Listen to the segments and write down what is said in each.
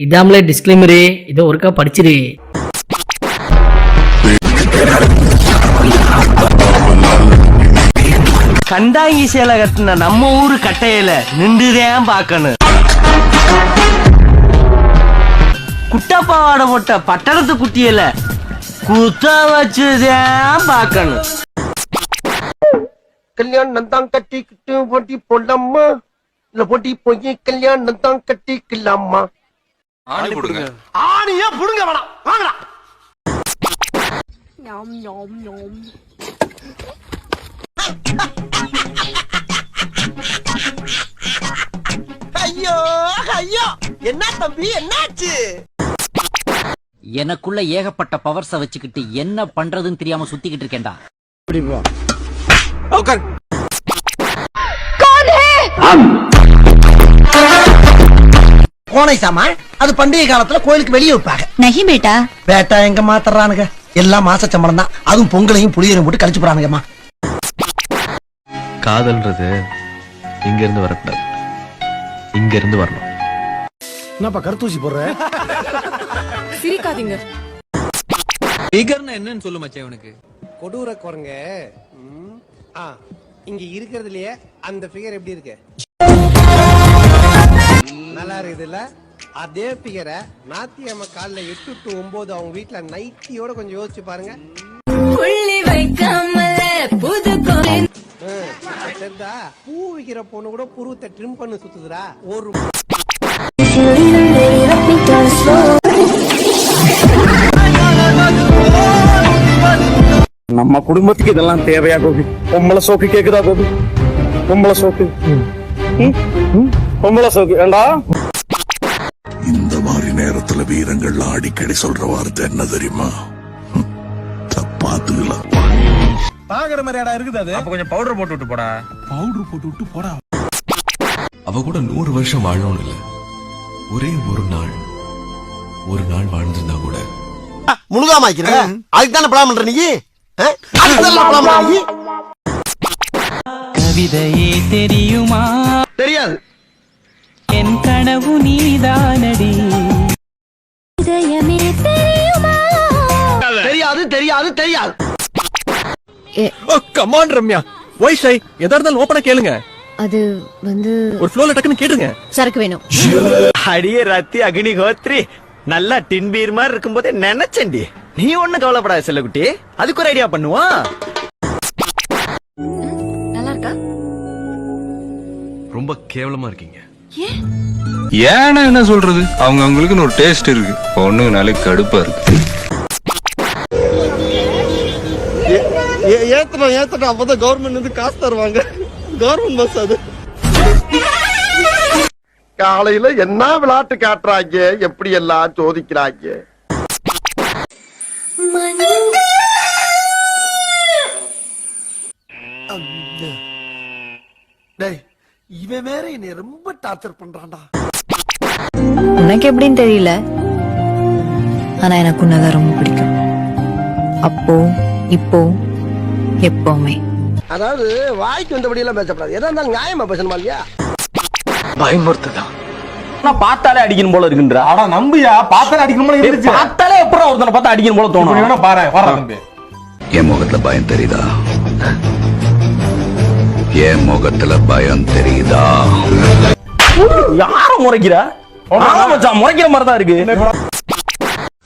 இதாமலே disclaimer, இதை ஒருக்கா படிச்சிரு. கண்டாங்கி சேலை கட்டின நம்ம ஊரு கட்டையில நின்றுதான் பாக்கணும். குட்டப்பாவாடை போட்ட பட்டணத்து குட்டியில குத்த வச்சுதான் பாக்கணும். கல்யாணம் தான் கட்டிக்கிட்டு போட்டி போடலாமா இல்ல போட்டி போய் கல்யாணம் தான் கட்டிக்கலாமா? ஆணி போடுங்க. ஆணியா புடுங்க வேணாம், வாங்கடா. ஐயோ ஐயோ, என்ன தம்பி என்னாச்சு? எனக்குள்ள ஏகப்பட்ட பவர்ஸ வச்சுக்கிட்டு என்ன பண்றதுன்னு தெரியாம சுத்திக்கிட்டு இருக்கேன்டா. கோனை சாமான் அது பண்டிகை காலத்துல கோயிலுக்கு வெளியே வைப்பாங்க. நகி பேட்டா பேட்டா எங்க மாத்தறானுங்க, எல்லாம் மாச சம்பளம் தான். அதுவும் பொங்கலையும் புளியரையும் போட்டு கழிச்சு போறானுங்கம்மா. காதல்ன்றது இங்க இருந்து வரக்கூடாது, இங்க இருந்து வரணும். என்னப்பா கருத்தூசி போடுற? சிரிக்காதீங்க. ஃபிகர்னா என்னன்னு சொல்லு மச்சான் இவனுக்கு. கொடூர குரங்க இங்க இருக்கிறதுலயே அந்த ஃபிகர் எப்படி இருக்கு? நல்லா இருக்குதுல்ல? அதே ஃபிகரை நாத்தியம்மா காலைல 8 to 9 அவங்க வீட்டுல நைட்டியோட கொஞ்சம் யோசிச்சு பாருங்க. சரிதா, பூ விக்கிற பொண்ணு கூட புருவத்தை ட்ரிம் பண்ணி சுத்துதுடா. ஒரு நம்ம குடும்பத்துக்கு இதெல்லாம் தேவையா கோபி? பொம்பளை சோக்கு கேக்குதா கோபி? பொம்பளை சோக்கு, பொம்பளை சோக்கு வேண்டா. இந்த மாதிரி நேரத்துல வீரங்கள்லாம் அடிக்கடி சொல்ற வார்த்தை என்ன தெரியுமா? பாத்துக்கலாம். பாக்குற மாதிரியாடா இருக்குது அது. அப்ப கொஞ்சம் பவுடர் போட்டு விட்டு போடா. பவுடர் போட்டு விட்டு போடா. அவ கூட 100 வருஷம் வாழணும் இல்ல, ஒரே ஒரு நாள் வாழ்ந்திருந்தா கூட. முழுகாம ஆக்கிற அதுக்கு தானே பிளான் பண்ற நீ? அதுதான் பிளான் பண்ற நீ? கவிதையே தெரியுமா? தெரியாது. என் கனவு நீதானடி. தெரியாது தெரியாது தெரியாது. Come on Ramya, why shy? எதா இருந்தாலும் ஓபனா கேளுங்க. அது வந்து ஒரு ஃப்ளோல டக்குன்னு கேட்டுங்க. சரக்கு வேணும். அடியே ரத்தி அக்னிஹோத்ரி, நல்லா டின்பீர் மாதிரி இருக்கும்போதே நினைச்சேன்டி. நீ ஒண்ணு கவலைப்படாத செல்லகுட்டி, அதுக்கு ஒரு ஐடியா பண்ணுவோம். நல்லா இருக்கா? ரொம்ப கேவலமா இருக்கீங்க. ஏன்னா என்ன சொல்றது, அவங்க அவங்களுக்குன்னு ஒரு டேஸ்ட் இருக்கு. பொண்ணுங்கனாலே கடுப்பா இருக்கு. ஏத்தணும் அப்பதான் கவர்மெண்ட் வந்து காசு தருவாங்க. கவர்மெண்ட் பஸ் அது. காலையில என்ன விளையாட்டு காட்டுறாங்க, எப்படி எல்லாம் சோதிக்கிறாங்க. இவன் வேற என்னை ரொம்ப டார்ச்சர் பண்றான்டா. உனக்கு எப்படின்னு தெரியல, ஆனா எனக்கு உன்னதான் ரொம்ப பிடிக்கும். அப்போ இப்போ எப்பவுமே. அதாவது வாய்க்கு வந்தபடி எல்லாம் பேசப்படாது, எதா இருந்தாலும் நியாயமா பேசணுமா இல்லையா? பயமுறுத்துதான். நான் பார்த்தாலே அடிக்கணும் போல இருக்குன்றா. அட நம்பியா, பார்த்தாலே அடிக்கணும் போல இருந்துச்சு. பார்த்தாலே எப்பறம் ஒருத்தனை பார்த்தா அடிக்கணும் போல தோணும். வேணா பாரு, வர தம்பி. என் முகத்துல பயம் தெரியுதா? என் முகத்துல பயம் தெரியுதா? யாரும் முறைக்கிறா? முறைக்கிற மாதிரி தான் இருக்கு.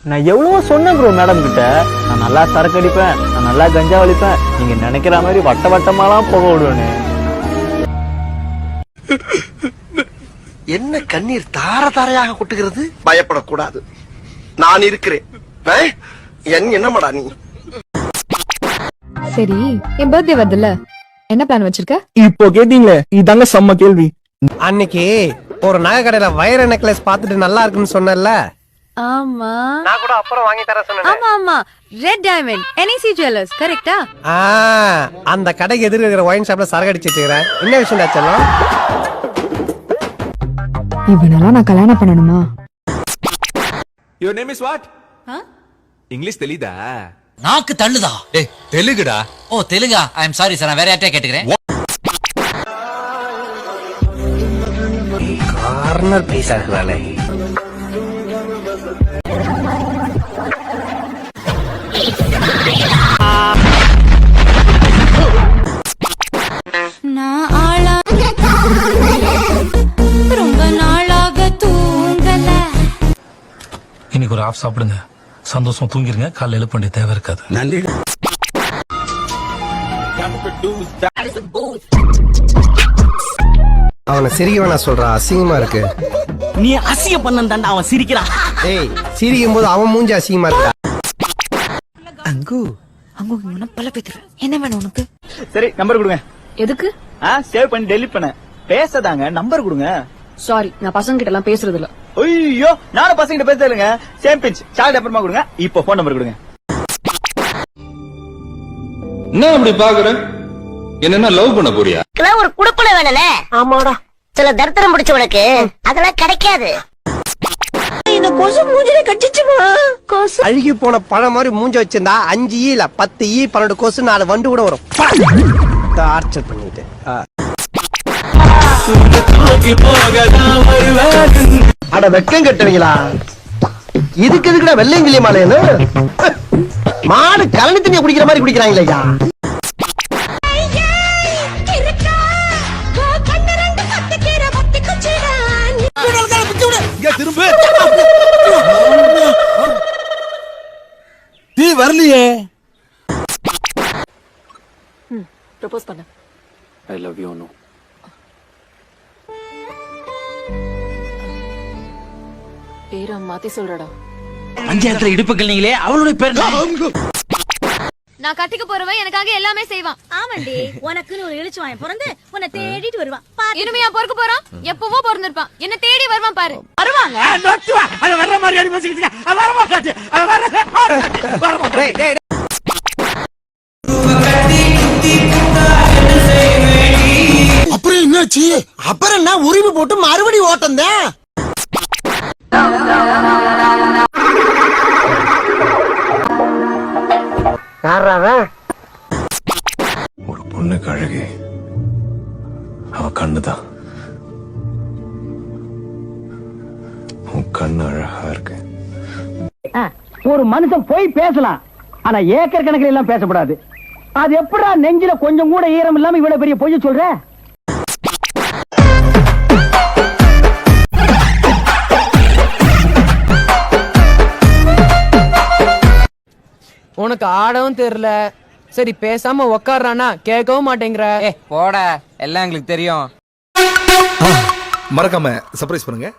நான் எவ்வளவோ சொன்னேன் ப்ரோ மேடம் கிட்ட, நான் நல்லா சரக்கு அடிப்பேன், நான் நல்லா கஞ்சா வலிப்பேன், நீங்க நினைக்கிற மாதிரி வட்ட வட்டமாலாம் போக விடுவேன்னு. என்ன கண்ணீர் தார தாரையாக கொட்டுகிறது? பயப்படக்கூடாது, நான் இருக்கிறேன். என்னமாடா நீ? சரி, என் பர்த்டே வருதுல்ல, என்ன பிளான் வச்சிருக்க? இப்போ கேட்டீங்களே, இதாங்க செம்ம கேள்வி. அன்னைக்கு ஒரு நகை கடையில வைர நெக்லஸ் பார்த்துட்டு நல்லா இருக்குன்னு சொன்னல. ஆமா, நான் கூட அப்புறம் வாங்கி தர சொன்னேன். ஆமா ஆமா, ரெட் டைமண்ட் NEC ஜுவல்லர்ஸ், கரெக்ட்டா? அந்த கடைக்கு எதிர இருக்கிற ஒயின் ஷாப்ல சரக்கு அடிச்சிட்டு இருக்கேன். என்ன விஷயம் ஆச்சலாம்? இவனெல்லாம் நான் கல்யாணம் பண்ணணுமா? Your name is what? English தெளிதா? நாக்கு தள்ளுதா? ஏய் தெலுங்குடா. ஓ தெலுங்கா? ஐ அம் சாரி சார், நான் வேற யார்ட்டே கேட்டுக்கிறேன். கார்னர் பீஸா இருக்குதானே? இன்னைக்கு ஒரு ஆஃப் சாப்பிடுங்க, சந்தோஷம் தூங்கிருங்க, காலைல எழுப்ப வேண்டிய தேவை இருக்காது. நன்றி. அவனை சிரிக்க வேணா சொல்றான், அசிங்கமா இருக்கு. நீ அசிங்க பண்ண அவன் சிரிக்கிறான். ஏய், சிரிக்கும் போது அவன் மூஞ்சி அசிங்கமா இருக்கா? அங்கு பல பேத்துரு என்ன வேணும் உனக்கு? சரி நம்பர் கொடுங்க. எதுக்கு? சேவ் பண்ணி டெலிட் பண்ண. பேசதாங்க, நம்பர் கொடுங்க. சாரி, நான் பசங்க கிட்ட எல்லாம் பேசுறது இல்ல. ஐயோ, நானும் பசங்க கிட்ட பேச இல்லைங்க. சேம் பிஞ்ச் சார்ட் அப்புறமா கொடுங்க. இப்போ போன் நம்பர் கொடுங்க. என்ன அப்படி பாக்குற? என்ன லவ் பண்ண போறியா? ஒரு குடுக்குல வேணனே. ஆமாடா, சில தர்த்தரம் பிடிச்ச உனக்கு அதெல்லாம் கிடைக்காது. இந்த கொசு மூஞ்சில கடிச்சுமா. கொசு அழுகி போன பழம் மாதிரி மூஞ்சி வச்சிருந்தா 5 ஈ இல்ல 10 ஈ 12 கொசு 4 வண்டு கூட வரும். டார்ச்சர் பண்ணிட்டு அட வெக்கம் கட்டுவீங்களா? இதுக்கு எதுக்குடா வெள்ளையங்கிலி மாலைன்னு மாடு கலனி தண்ணியை குடிக்கிற மாதிரி குடிக்கிறாங்களா? நீ வரலையே. ப்ரோபோஸ் பண்ண. I love you. நோ பேரை மாத்தி சொல்றடா. பஞ்சாயத்துல இடுப்புகள் நீங்களே, அவளுடைய பேர் நான் கட்டிக்க போறவன் எனக்காக எல்லாமே செய்வான். ஆமாண்டி, உனக்குன்னு ஒரு இழுச்சு வாங்கி பிறந்து உன்னை தேடிட்டு வருவான். இனிமையா பொறுக்க போறான், எப்பவோ பிறந்திருப்பான், என்ன தேடி வருவான் பாரு. வருவாங்க. அப்புறம் என்னாச்சு? அப்புறம் என்ன உரிமை போட்டு மறுபடி ஓட்டம் தான். ஒரு பொண்ணுக்கு அழகு அவ கண்ணுதான். உன் கண்ணு அழகா இருக்கு. ஒரு மனுஷன் போய் பேசலாம், ஆனா ஏக்கர் கணக்கில் எல்லாம் பேசக்கூடாது. அது எப்படா நெஞ்சில கொஞ்சம் கூட ஈரம் இல்லாம இவ்வளவு பெரிய பொய்ய சொல்ற? உனக்கு ஆடவும் தெரியல, சரி பேசாம உக்காடுறானா கேட்கவும் மாட்டேங்கிற. போட, எல்லாம் எங்களுக்கு தெரியும். மறக்காம சர்ப்ரைஸ் பண்ணுங்க.